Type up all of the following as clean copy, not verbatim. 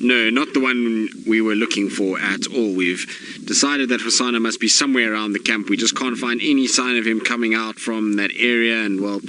No, not the one we were looking for at all. We've decided that Hosana must be somewhere around the camp. We just can't find any sign of him coming out from that area, and well,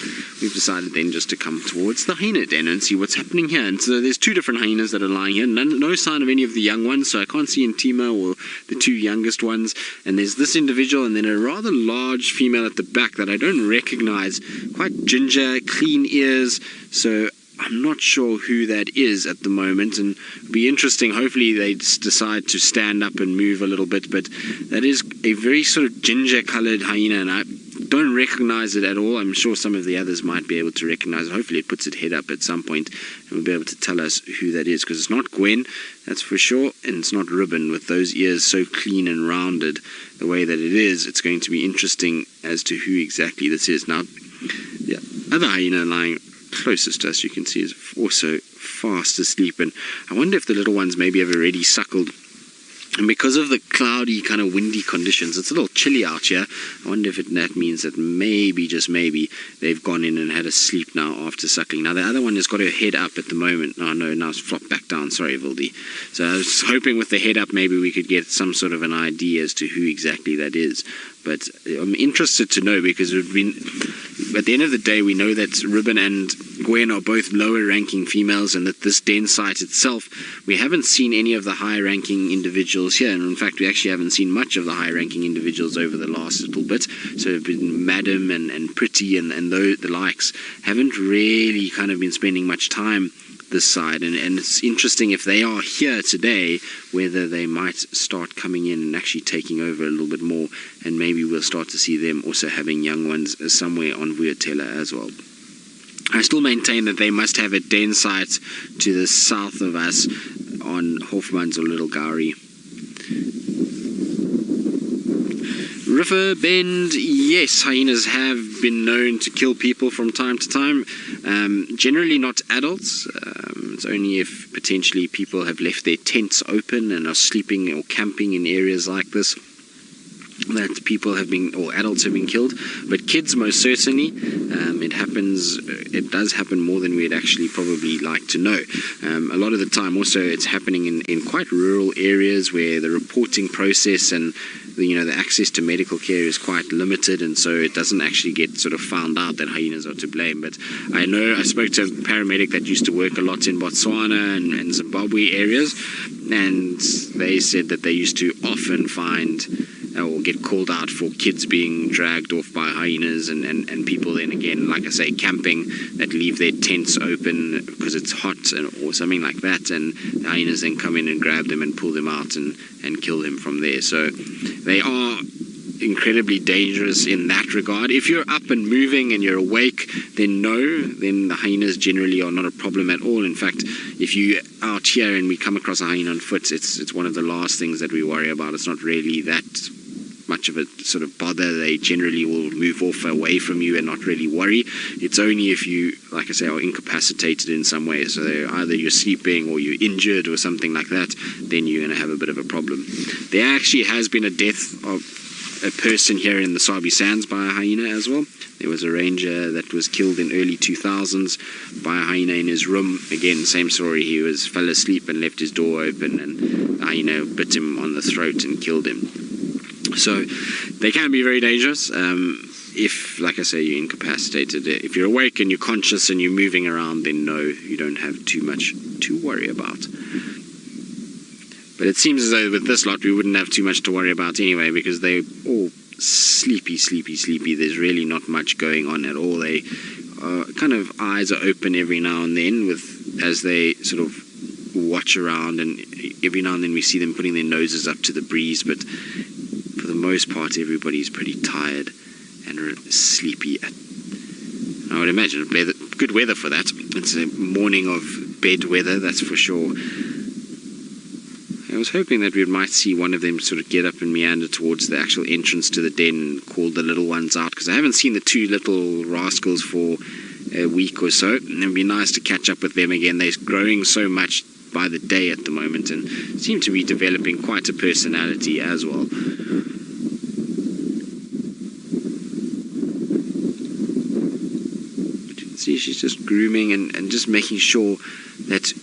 we've decided then just to come towards the Hyena Den and see what's happening here. And so there's two different hyenas that are lying here. No sign of any of the young ones, so I can't see Intima or the two youngest ones. And there's this individual and then a rather large female at the back that I don't recognize. Quite ginger, clean ears, so I'm not sure who that is at the moment, and it'll be interesting. Hopefully they decide to stand up and move a little bit, but that is a very sort of ginger colored hyena, and I don't recognize it at all. I'm sure some of the others might be able to recognize it. Hopefully it puts its head up at some point and will be able to tell us who that is, because it's not Gwen, that's for sure, and it's not Ribbon with those ears so clean and rounded the way that it is. It's going to be interesting as to who exactly this is. Now, the other hyena lying closest to us, you can see, is also fast asleep, and I wonder if the little ones maybe have already suckled, and because of the cloudy kind of windy conditions, it's a little chilly out here. I wonder if that means that maybe, just maybe, they've gone in and had a sleep now after suckling. Now the other one has got her head up at the moment. Oh no, now it's flopped back down, sorry Vildi. So I was hoping with the head up maybe we could get some sort of an idea as to who exactly that is. But I'm interested to know, because at the end of the day, we know that Ribbon and Gwen are both lower ranking females, and that this den site itself, we haven't seen any of the high ranking individuals here, and in fact we actually haven't seen much of the high ranking individuals over the last little bit. So Madam and Pretty and the likes haven't really kind of been spending much time this side, and it's interesting if they are here today, whether they might start coming in and actually taking over a little bit more, and maybe we'll start to see them also having young ones somewhere on WildEarthTV as well. I still maintain that they must have a den site to the south of us on Hofmans or Little Gowrie. River Bend, yes, hyenas have been known to kill people from time to time. Generally not adults. It's only if potentially people have left their tents open and are sleeping or camping in areas like this that people have been, or adults have been killed. But kids, most certainly. It does happen more than we'd actually probably like to know. A lot of the time also it's happening in quite rural areas where the reporting process and the access to medical care is quite limited, and so it doesn't actually get sort of found out that hyenas are to blame. But I know I spoke to a paramedic that used to work a lot in Botswana and Zimbabwe areas, and they said that they used to often find or get called out for kids being dragged off by hyenas, and people then again, like I say, camping, that leave their tents open because it's hot or something like that, and the hyenas then come in and grab them and pull them out and kill them from there. So they are incredibly dangerous in that regard. If you're up and moving and you're awake, then the hyenas generally are not a problem at all. In fact, if you out here and we come across a hyena on foot, it's one of the last things that we worry about. It's not really that much of a sort of bother. They generally will move off away from you and not really worry. It's only if you, like I say, are incapacitated in some way, so either you're sleeping or you're injured or something like that, then you're going to have a bit of a problem. There actually has been a death of a person here in the Sabi Sands by a hyena as well. There was a ranger that was killed in early 2000s by a hyena in his room. Again, same story. He fell asleep and left his door open, and the hyena bit him on the throat and killed him. So they can be very dangerous if, like I say, you're incapacitated. If you're awake and you're conscious and you're moving around, then no, you don't have too much to worry about. But it seems as though with this lot we wouldn't have too much to worry about anyway, because they're all sleepy. There's really not much going on at all. They kind of eyes are open every now and then as they sort of watch around, and every now and then we see them putting their noses up to the breeze, but for the most part everybody's pretty tired and sleepy. I would imagine good weather for that. It's a morning of bed weather, that's for sure. I was hoping that we might see one of them sort of get up and meander towards the actual entrance to the den and call the little ones out, because I haven't seen the two little rascals for a week or so, and it would be nice to catch up with them again. They're growing so much by the day at the moment and seem to be developing quite a personality as well. But you can see she's just grooming and just making sure that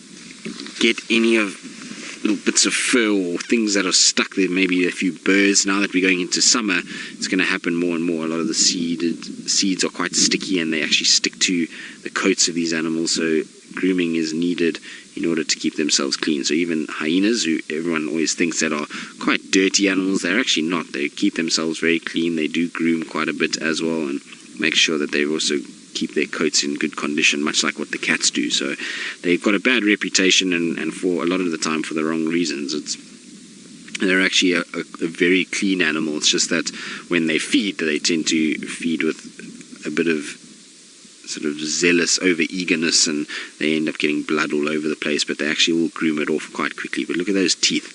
get any of little bits of fur or things that are stuck there, maybe a few burrs. Now that we're going into summer, it's going to happen more and more. A lot of the seeds are quite sticky and they actually stick to the coats of these animals, so grooming is needed in order to keep themselves clean. So even hyenas, who everyone always thinks that are quite dirty animals, they're actually not. They keep themselves very clean. They do groom quite a bit as well and make sure that they also keep their coats in good condition, much like what the cats do. So they've got a bad reputation, and for a lot of the time for the wrong reasons. They're actually a very clean animal. It's just that when they feed, they tend to feed with a bit of sort of zealous over eagerness, and they end up getting blood all over the place, but they actually will groom it off quite quickly. But look at those teeth.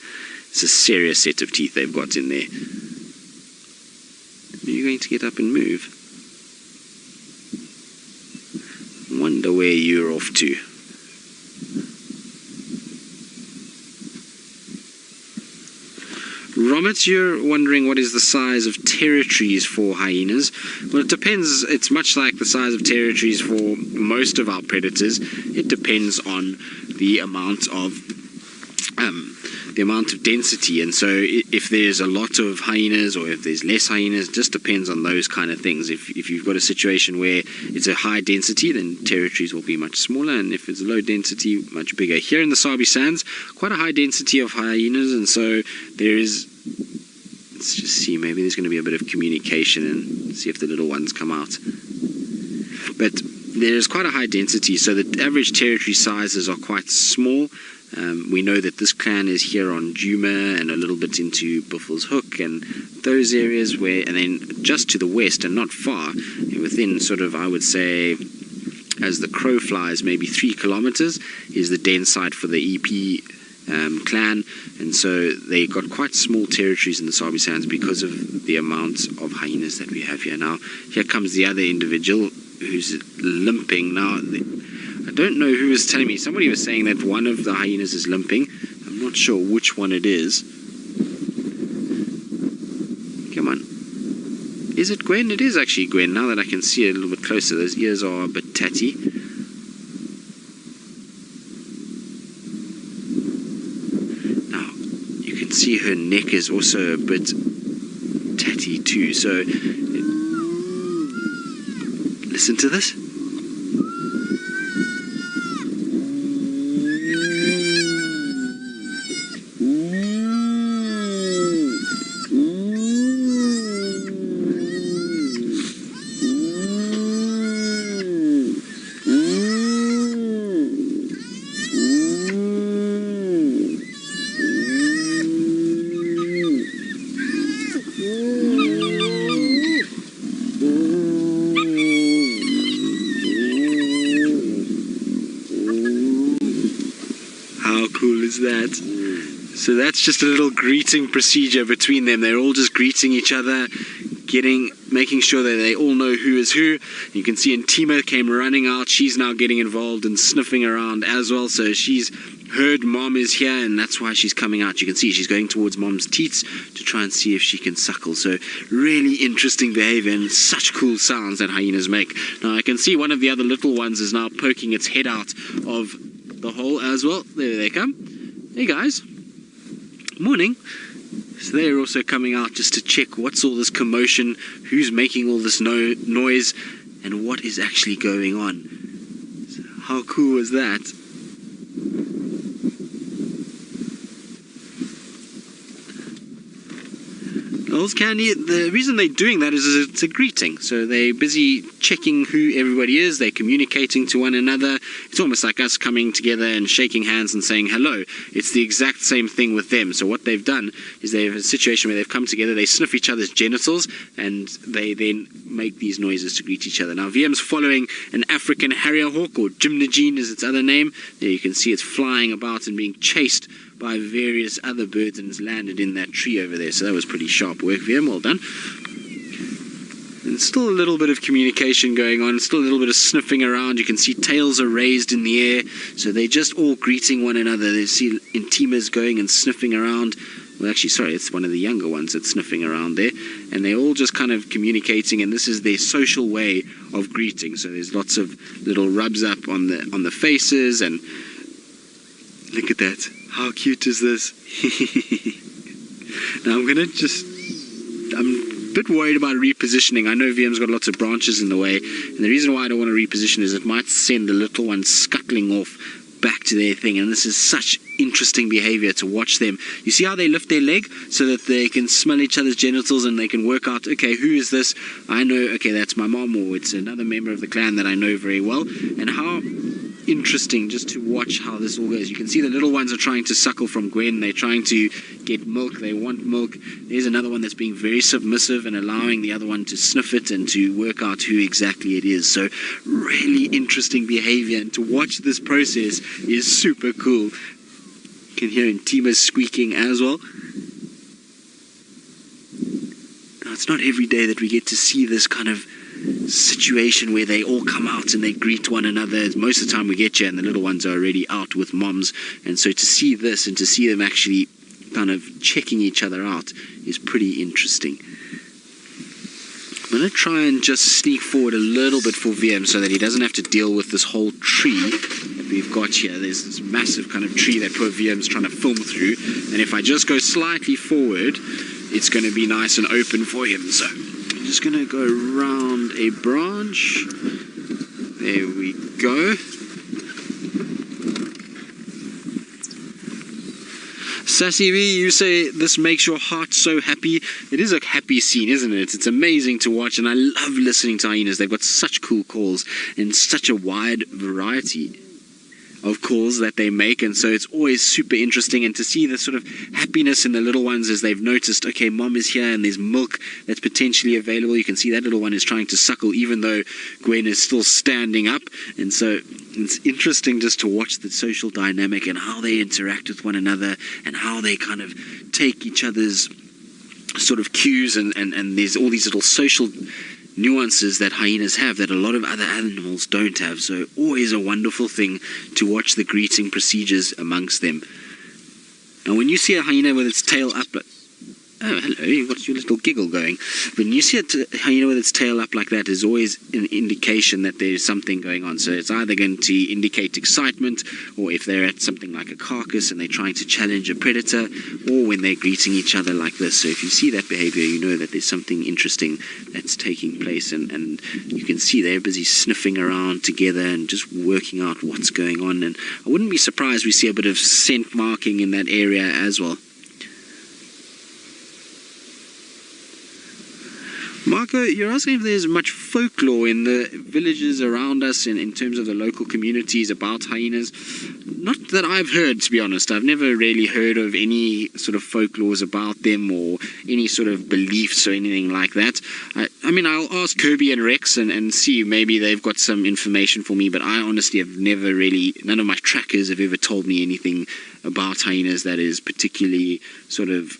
It's a serious set of teeth they've got in there. Are you going to get up and move? Wonder where you're off to. Romit, you're wondering what is the size of territories for hyenas. Well, it depends. It's much like the size of territories for most of our predators. It depends on the amount of density, and so if there's a lot of hyenas or if there's less hyenas, it just depends on those kind of things. If you've got a situation where it's a high density, then territories will be much smaller, and if it's low density, much bigger. Here in the Sabi Sands, quite a high density of hyenas, and so there is, let's just see, maybe there's going to be a bit of communication and see if the little ones come out. But there's quite a high density, so the average territory sizes are quite small. We know that this clan is here on Djuma and a little bit into Buffel's Hook and those areas where, and then just to the west and not far, within sort of, I would say, as the crow flies, maybe 3 kilometers is the den site for the EP clan, and so they got quite small territories in the Sabi Sands because of the amount of hyenas that we have here. Now, here comes the other individual who's limping. Now, I don't know who was telling me. Somebody was saying that one of the hyenas is limping. I'm not sure which one it is. Come on. Is it Gwen? It is actually Gwen, now that I can see it a little bit closer. Those ears are a bit tatty. Now, you can see her neck is also a bit tatty too. So, listen to this. That. So that's just a little greeting procedure between them. They're all just greeting each other, making sure that they all know who is who. You can see Ntima came running out. She's now getting involved and sniffing around as well. So she's heard mom is here, and that's why she's coming out. You can see she's going towards mom's teats to try and see if she can suckle. So really interesting behavior and such cool sounds that hyenas make. Now I can see one of the other little ones is now poking its head out of the hole as well. There they come. Hey guys, morning. So they're also coming out just to check what's all this commotion, who's making all this noise, and what is actually going on. So how cool was that? Candy, the reason they're doing that is it's a greeting. So they're busy checking who everybody is. They're communicating to one another. It's almost like us coming together and shaking hands and saying hello. It's the exact same thing with them. So what they've done is they have a situation where they've come together, they sniff each other's genitals, and they then make these noises to greet each other. Now VM's following an African harrier hawk, or Gymnogene is its other name. There you can see it's flying about and being chased by various other birds, and it's landed in that tree over there. So that was pretty sharp work, VM, well done. And still a little bit of communication going on, still a little bit of sniffing around. You can see tails are raised in the air, so they're just all greeting one another. They see Intimas going and sniffing around. Well, actually, sorry, it's one of the younger ones that's sniffing around there. And they're all just kind of communicating, and this is their social way of greeting. So there's lots of little rubs up on the faces, and Look at that. How cute is this? Now I'm a bit worried about repositioning. I know VM's got lots of branches in the way, and the reason why I don't want to reposition is it might send the little ones scuttling off back to their thing, and this is such interesting behavior to watch them. You see how they lift their leg so that they can smell each other's genitals and they can work out, okay, who is this? I know, okay, that's my mom, or it's another member of the clan that I know very well. And how interesting just to watch how this all goes. You can see the little ones are trying to suckle from Gwen. They're trying to get milk. They want milk. There's another one that's being very submissive and allowing the other one to sniff it and to work out who exactly it is. So really interesting behavior, and to watch this process is super cool. You can hear Tima's squeaking as well. Now, it's not every day that we get to see this kind of situation where they all come out and they greet one another. Most of the time we get here and the little ones are already out with moms, and so to see this and to see them actually kind of checking each other out is pretty interesting. I'm going to try and just sneak forward a little bit for VM so that he doesn't have to deal with this whole tree that we've got here. There's this massive kind of tree that poor VM's trying to film through, and if I just go slightly forward, it's going to be nice and open for him. So I'm just going to go around a branch. There we go. Sassy V, you say this makes your heart so happy. It is a happy scene, isn't it? It's amazing to watch, and I love listening to hyenas. They've got such cool calls and such a wide variety of calls that they make, and so it's always super interesting. And to see the sort of happiness in the little ones as they've noticed, okay, mom is here and there's milk that's potentially available. You can see that little one is trying to suckle even though Gwen is still standing up, and so it's interesting just to watch the social dynamic and how they interact with one another and how they kind of take each other's sort of cues, and there's all these little social nuances that hyenas have that a lot of other animals don't have. So always a wonderful thing to watch the greeting procedures amongst them. Now when you see a hyena with its tail up, oh hello, what's your little giggle going? When you see a hyena with its tail up like that, is always an indication that there's something going on. So it's either going to indicate excitement, or if they're at something like a carcass and they're trying to challenge a predator, or when they're greeting each other like this. So if you see that behavior, you know that there's something interesting that's taking place, and you can see they're busy sniffing around together and just working out what's going on. And I wouldn't be surprised we see a bit of scent marking in that area as well. Marco, you're asking if there's much folklore in the villages around us in terms of the local communities about hyenas. Not that I've heard, to be honest. I've never really heard of any sort of folklores about them or any sort of beliefs or anything like that. I mean, I'll ask Kirby and Rex and see, maybe they've got some information for me, but I honestly have never really, none of my trackers have ever told me anything about hyenas that is particularly sort of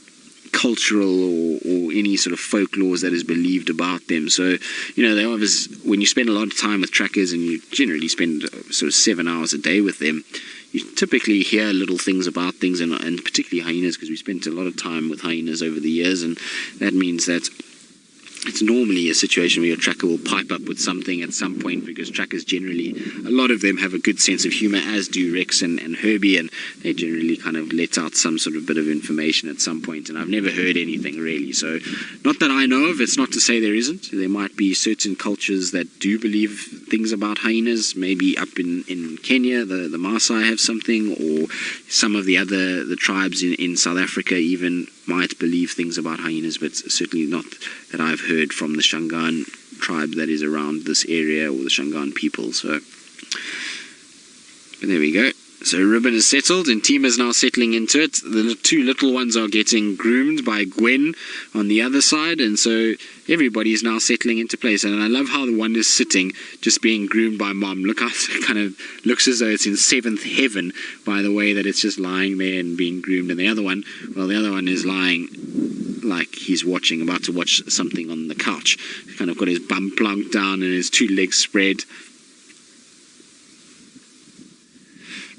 cultural or any sort of folklore that is believed about them. So, you know, they obviously, when you spend a lot of time with trackers and you generally spend sort of 7 hours a day with them, you typically hear little things about things, and particularly hyenas, because we spent a lot of time with hyenas over the years, and that means that it's normally a situation where your tracker will pipe up with something at some point, because trackers generally, a lot of them have a good sense of humor, as do Rex and Herbie, and they generally kind of let out some sort of bit of information at some point, and I've never heard anything really. So, not that I know of, it's not to say there isn't. There might be certain cultures that do believe things about hyenas, maybe up in Kenya, the Maasai have something, or some of the tribes in South Africa even might believe things about hyenas, but certainly not that I've heard from the Shangaan tribe that is around this area, or the Shangaan people. So, but there we go. So Ribbon is settled, and Team is now settling into it. The two little ones are getting groomed by Gwen on the other side, and so everybody is now settling into place. And I love how the one is sitting, just being groomed by mom. Look how it kind of looks as though it's in seventh heaven by the way that it's just lying there and being groomed. And the other one, well, the other one is lying like he's about to watch something on the couch. He's kind of got his bum plunked down and his two legs spread.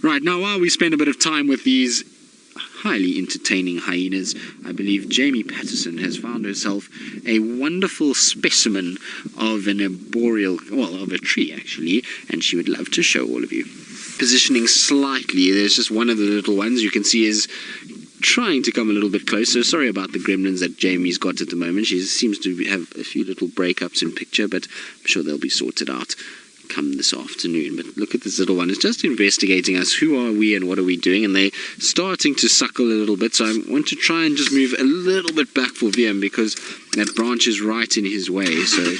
Right, now while we spend a bit of time with these highly entertaining hyenas. I believe Jamie Patterson has found herself a wonderful specimen of an arboreal, well, of a tree actually, and she would love to show all of you. Positioning slightly, there's just one of the little ones you can see is trying to come a little bit closer. Sorry about the gremlins that Jamie's got at the moment. She seems to have a few little breakups in picture, but I'm sure they'll be sorted out come this afternoon. But look at this little one. It's just investigating us. Who are we and what are we doing? And they're starting to suckle a little bit, so I want to try and just move a little bit back for VM because that branch is right in his way. So I'm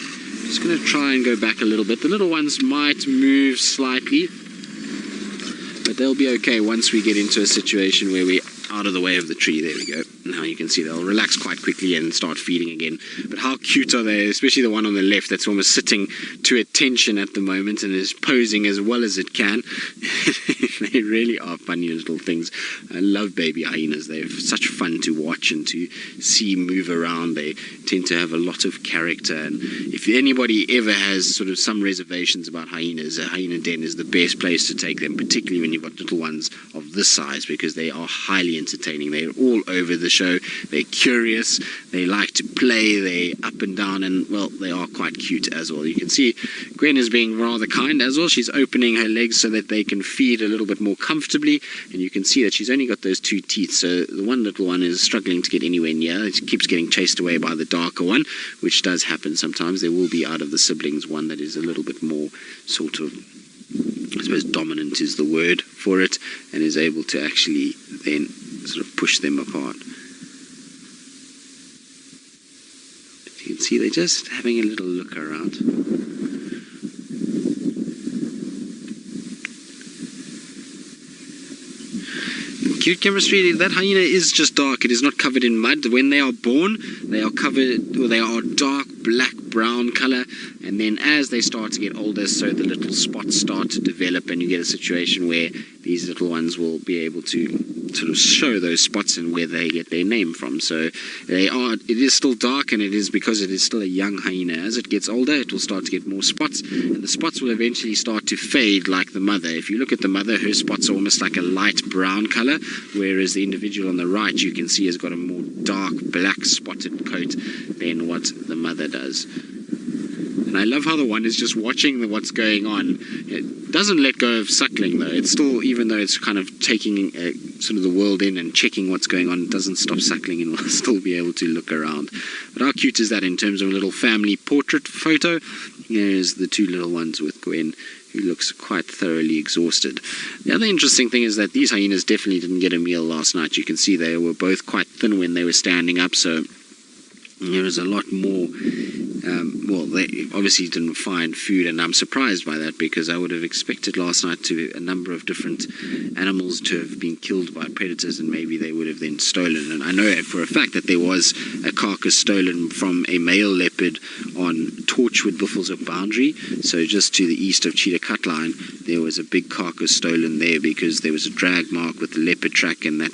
just going to try and go back a little bit. The little ones might move slightly, but they'll be okay once we get into a situation where we're out of the way of the tree. There we go. Now you can see they'll relax quite quickly and start feeding again. But how cute are they, especially the one on the left that's almost sitting to attention at the moment and is posing as well as it can. They really are funny little things. I love baby hyenas. They're such fun to watch and to see move around. They tend to have a lot of character, and if anybody ever has sort of some reservations about hyenas, a hyena den is the best place to take them, particularly when you've got little ones of this size, because they are highly entertaining. They're all over the show. They're curious. They like to play. They're up and down, and well, they are quite cute as well. You can see Gwen is being rather kind as well. She's opening her legs so that they can feed a little bit more comfortably, and you can see that she's only got those 2 teeth, so the one little one is struggling to get anywhere near. It keeps getting chased away by the darker one, which does happen sometimes. There will be out of the siblings one that is a little bit more sort of, I suppose dominant is the word for it, and is able to actually then sort of push them apart. But you can see they're just having a little look around. Cute chemistry. That hyena is just dark. It is not covered in mud. When they are born, they are covered, or they are dark black brown color, and then as they start to get older, so the little spots start to develop, and you get a situation where these little ones will be able to sort of show those spots and where they get their name from. So it is still dark, and it is because it is still a young hyena. As it gets older, it will start to get more spots, and the spots will eventually start to fade like the mother. If you look at the mother, her spots are almost like a light brown color, whereas the individual on the right you can see has got a more dark black spotted coat than what the mother does. And I love how the one is just watching what's going on. It doesn't let go of suckling though. It's still, even though it's kind of taking sort of the world in and checking what's going on, it doesn't stop suckling and will still be able to look around. But how cute is that in terms of a little family portrait photo? Here's the 2 little ones with Gwen, who looks quite thoroughly exhausted. The other interesting thing is that these hyenas definitely didn't get a meal last night. You can see they were both quite thin when they were standing up, so there is a lot more. Well, they obviously didn't find food, and I'm surprised by that, because I would have expected last night a number of different animals to have been killed by predators, and maybe they would have then stolen. And I know for a fact that there was a carcass stolen from a male leopard on Torchwood Buffelshoek boundary, so just to the east of Chitwa line. There was a big carcass stolen there because there was a drag mark with the leopard track, and that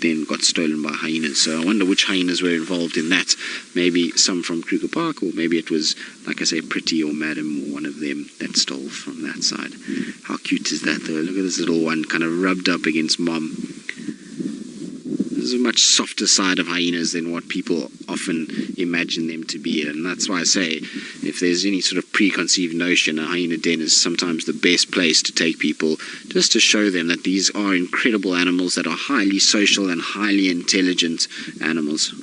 then got stolen by hyenas. So I wonder which hyenas were involved in that. Maybe some from Kruger Park, or maybe it was, like I say, Pretty or Madam, or one of them that stole from that side. How cute is that though? Look at this little one kind of rubbed up against mom. There's a much softer side of hyenas than what people often imagine them to be, and that's why I say, if there's any sort of preconceived notion, a hyena den is sometimes the best place to take people, just to show them that these are incredible animals that are highly social and highly intelligent animals.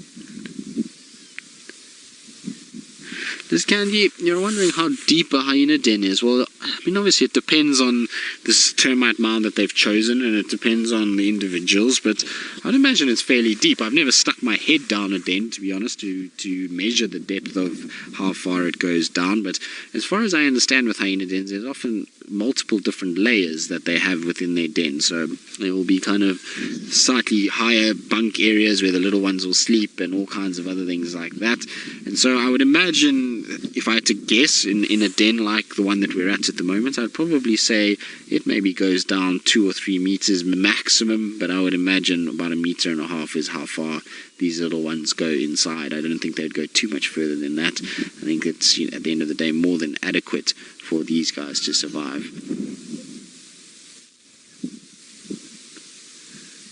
This Candy, you're wondering how deep a hyena den is. Well, I mean, obviously it depends on this termite mound that they've chosen, and it depends on the individuals, but I'd imagine it's fairly deep. I've never stuck my head down a den, to be honest, to measure the depth of how far it goes down, but as far as I understand with hyena dens, there's often multiple different layers that they have within their den. So there will be kind of slightly higher bunk areas where the little ones will sleep, and all kinds of other things like that. And so I would imagine, if I had to guess, in a den like the one that we're at the moment, I'd probably say it maybe goes down 2 or 3 meters maximum, but I would imagine about 1.5 meters is how far these little ones go inside. I don't think they'd go too much further than that. I think it's, you know, at the end of the day, more than adequate for these guys to survive.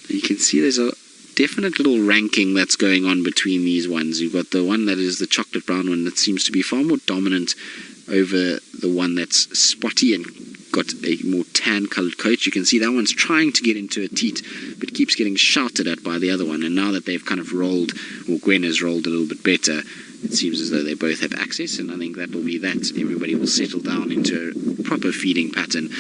You can see there's definite little ranking that's going on between these ones. You've got the one that is the chocolate brown one that seems to be far more dominant over the one that's spotty and got a more tan coloured coat. You can see that one's trying to get into a teat but keeps getting shouted at by the other one, and now that they've kind of rolled, or Gwen has rolled a little bit better, it seems as though they both have access, and I think that will be that. Everybody will settle down into a proper feeding pattern.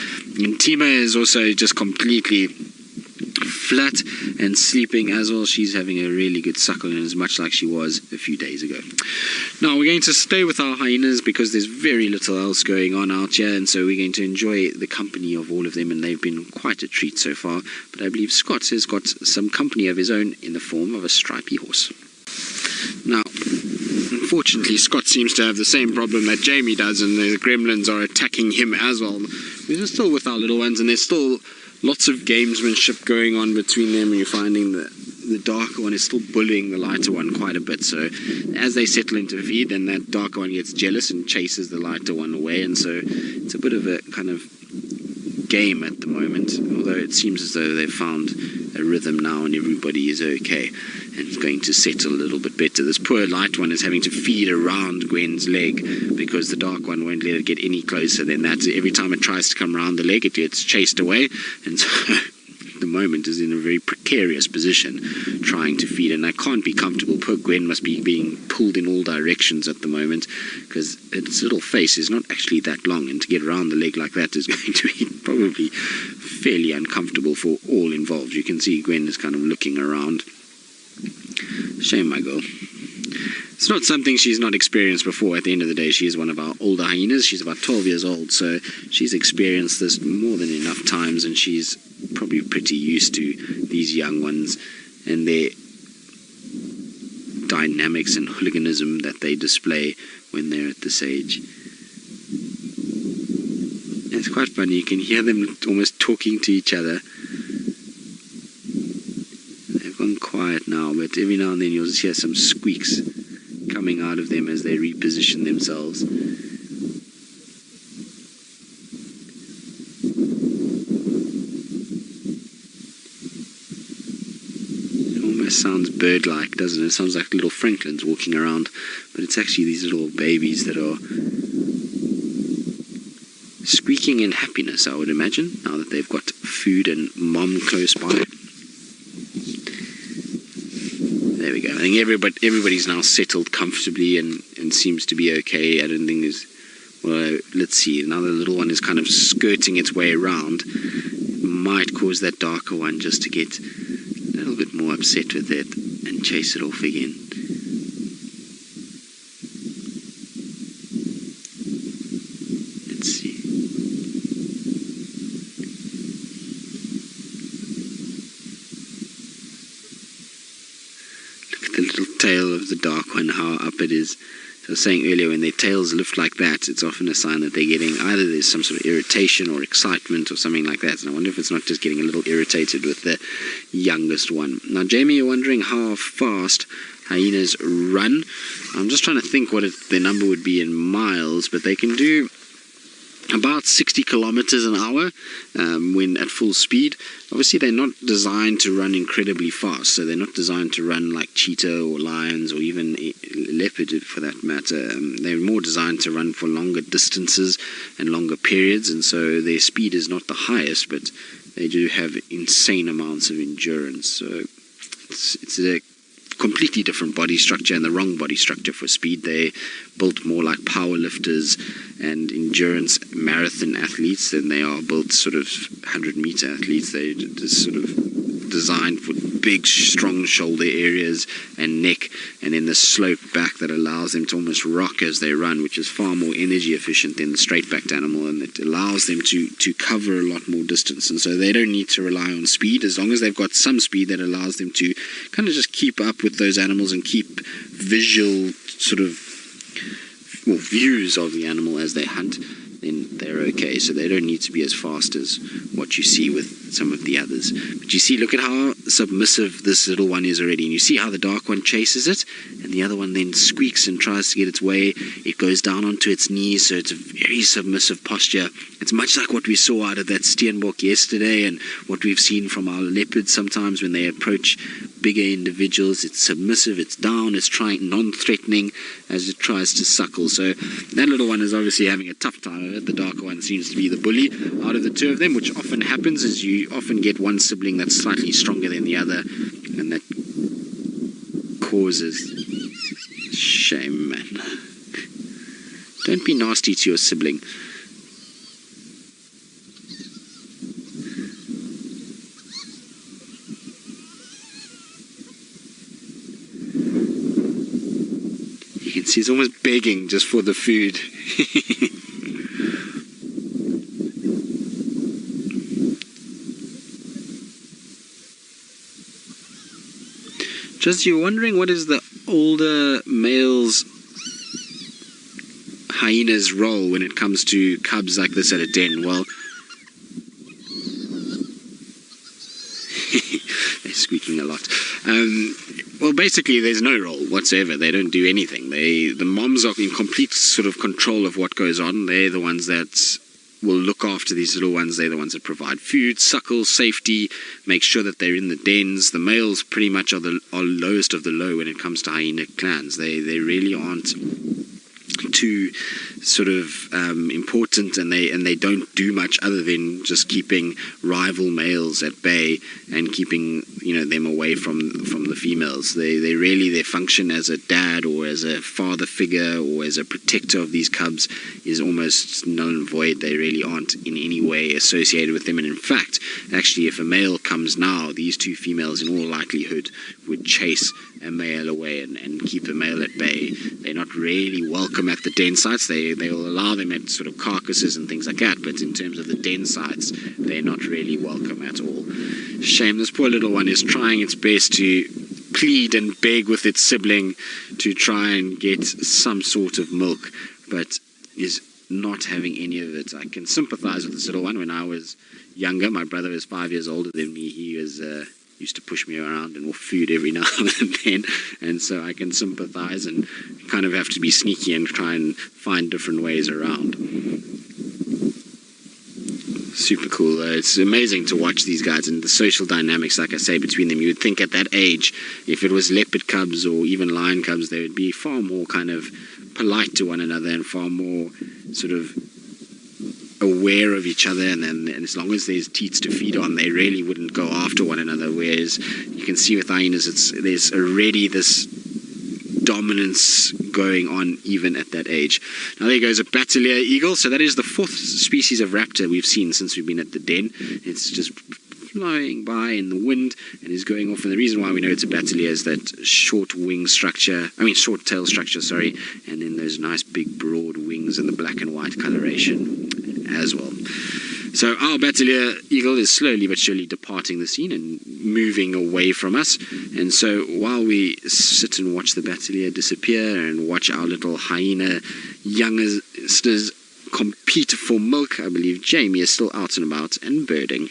And Tima is also just completely flat and sleeping as well. She's having a really good suckle and is much like she was a few days ago. Now we're going to stay with our hyenas because there's very little else going on out here, and so we're going to enjoy the company of all of them, and they've been quite a treat so far. But I believe Scott has got some company of his own in the form of a stripy horse. Now, unfortunately, Scott seems to have the same problem that Jamie does, and the gremlins are attacking him as well. We're still with our little ones, and there's still lots of gamesmanship going on between them, and you're finding that the darker one is still bullying the lighter one quite a bit. So as they settle into feed, then that darker one gets jealous and chases the lighter one away, and so it's a bit of a kind of game at the moment, although it seems as though they've found a rhythm now and everybody is okay and it's going to settle a little bit better. This poor light one is having to feed around Gwen's leg because the dark one won't let it get any closer than that. Every time it tries to come around the leg, it gets chased away, and so at the moment is in a very precarious position trying to feed, and I can't be comfortable. Poor Gwen must be being pulled in all directions at the moment because its little face is not actually that long, and to get around the leg like that is going to be probably fairly uncomfortable for all involved. You can see Gwen is kind of looking around. Shame, my girl. It's not something she's not experienced before. At the end of the day, she is one of our older hyenas. She's about 12 years old, so she's experienced this more than enough times, and she's probably pretty used to these young ones and their dynamics and hooliganism that they display when they're at this age. It's quite funny. You can hear them almost talking to each other. They've gone quiet now, but every now and then you'll just hear some squeaks coming out of them as they reposition themselves. It almost sounds bird-like, doesn't it? It sounds like little franklins walking around, but it's actually these little babies that are squeaking in happiness, I would imagine, now that they've got food and mom close by. There we go. I think everybody's now settled comfortably and seems to be okay. I don't think there's... Well, let's see. Now the little one is kind of skirting its way around. It might cause that darker one just to get a little bit more upset with it and chase it off again. Let's see. The little tail of the dark one, how up it is. So I was saying earlier, when their tails lift like that, it's often a sign that they're getting, either there's some sort of irritation or excitement or something like that. And I wonder if it's not just getting a little irritated with the youngest one. Now, Jamie, you're wondering how fast hyenas run. I'm just trying to think what their number would be in miles, but they can do about 60 kilometers an hour when at full speed. Obviously, they're not designed to run incredibly fast, so they're not designed to run like cheetah or lions or even leopard for that matter. They're more designed to run for longer distances and longer periods, and so their speed is not the highest, but they do have insane amounts of endurance. So it's a completely different body structure and the wrong body structure for speed. They built more like power lifters and endurance marathon athletes than they are built sort of 100-meter athletes. They're just sort of designed for big, strong shoulder areas and neck, and then the slope back that allows them to almost rock as they run, which is far more energy efficient than the straight-backed animal, and it allows them to cover a lot more distance. And so they don't need to rely on speed. As long as they've got some speed that allows them to kind of just keep up with those animals and keep visual sort of views of the animal as they hunt, then they're okay. So they don't need to be as fast as what you see with some of the others. But you see, look at how submissive this little one is already. And you see how the dark one chases it, and the other one then squeaks and tries to get its way. It goes down onto its knees, so it's a very submissive posture. It's much like what we saw out of that steenbok yesterday, and what we've seen from our leopards sometimes when they approach bigger individuals. It's submissive, it's down, it's trying non-threatening as it tries to suckle. So that little one is obviously having a tough time of it. The darker one seems to be the bully out of the two of them, which often happens, is you often get one sibling that's slightly stronger than the other, and that causes shame, man. Don't be nasty to your sibling. You can see he's almost begging just for the food. Just you're wondering, what is the older male's hyena's role when it comes to cubs like this at a den? Well, they're squeaking a lot. Well, basically, there's no role whatsoever. They don't do anything. The moms are in complete sort of control of what goes on. They're the ones that will look after these little ones. They're the ones that provide food, suckle, safety, make sure that they're in the dens. The males pretty much are lowest of the low when it comes to hyena clans. They really aren't too sort of important, and they don't do much other than just keeping rival males at bay and keeping them away from the females. They really, their function as a dad or as a father figure or as a protector of these cubs is almost null and void. They really aren't in any way associated with them, and in fact, actually, if a male comes now, these two females in all likelihood would chase a male away and keep the male at bay. They're not really welcome at the den sites. They will allow them at sort of carcasses and things like that, but in terms of the den sites, they're not really welcome at all. Shame. This poor little one is trying its best to plead and beg with its sibling to try and get some sort of milk, but is not having any of it. I can sympathize with this little one. When I was younger, my brother was 5 years older than me. He was used to push me around and for food every now and then, and so I can sympathize and kind of have to be sneaky and try and find different ways around. Super cool. It's amazing to watch these guys and the social dynamics, like I say, between them. You would think at that age, if it was leopard cubs or even lion cubs, they would be far more kind of polite to one another and far more sort of aware of each other, and as long as there's teats to feed on, they really wouldn't go after one another. Whereas you can see with hyenas, there's already this dominance going on even at that age. Now there goes a Bateleur eagle. So that is the 4th species of raptor we've seen since we've been at the den. It's just flying by in the wind and is going off, and the reason why we know it's a Bateleur is that short tail structure, sorry, and then those nice big broad wings and the black and white coloration as well. So our Bateleur eagle is slowly but surely departing the scene and moving away from us, and so while we sit and watch the Bateleur disappear and watch our little hyena youngsters compete for milk, I believe Jamie is still out and about and birding.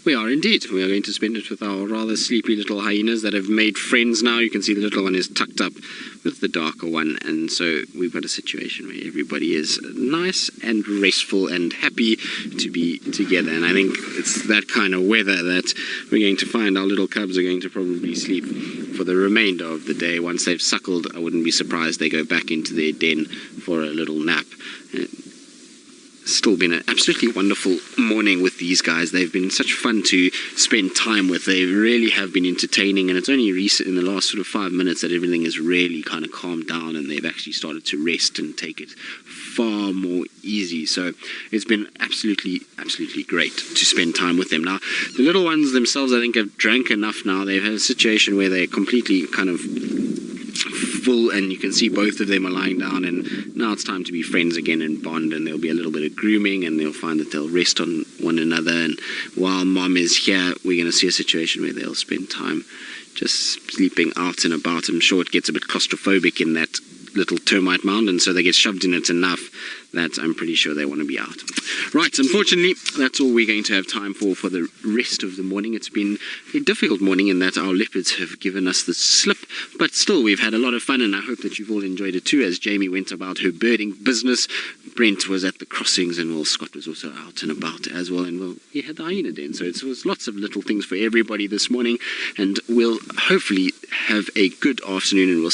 We are indeed. We are going to spend it with our rather sleepy little hyenas that have made friends now. You can see the little one is tucked up with the darker one, and so we've got a situation where everybody is nice and restful and happy to be together. And I think it's that kind of weather that we're going to find our little cubs are going to probably sleep for the remainder of the day. Once they've suckled, I wouldn't be surprised they go back into their den for a little nap. Still been an absolutely wonderful morning with these guys. They've been such fun to spend time with. They really have been entertaining, and it's only recent in the last sort of 5 minutes that everything has really kind of calmed down and they've actually started to rest and take it far more easy. So it's been absolutely great to spend time with them. Now the little ones themselves, I think, have drank enough now. They've had a situation where they're completely kind of full, and you can see both of them are lying down, and now it's time to be friends again and bond, and there'll be a little bit of grooming, and they'll find that they'll rest on one another. And while mom is here, we're going to see a situation where they'll spend time just sleeping out and about. I'm sure it gets a bit claustrophobic in that little termite mound, and so they get shoved in it enough that I'm pretty sure they want to be out. Right, unfortunately, that's all we're going to have time for the rest of the morning. It's been a difficult morning in that our leopards have given us the slip, but still we've had a lot of fun, and I hope that you've all enjoyed it too, as Jamie went about her birding business. Brent was at the crossings, and well, Scott was also out and about as well, and well, he had the Hyena Den, so it was lots of little things for everybody this morning, and we'll hopefully have a good afternoon, and we'll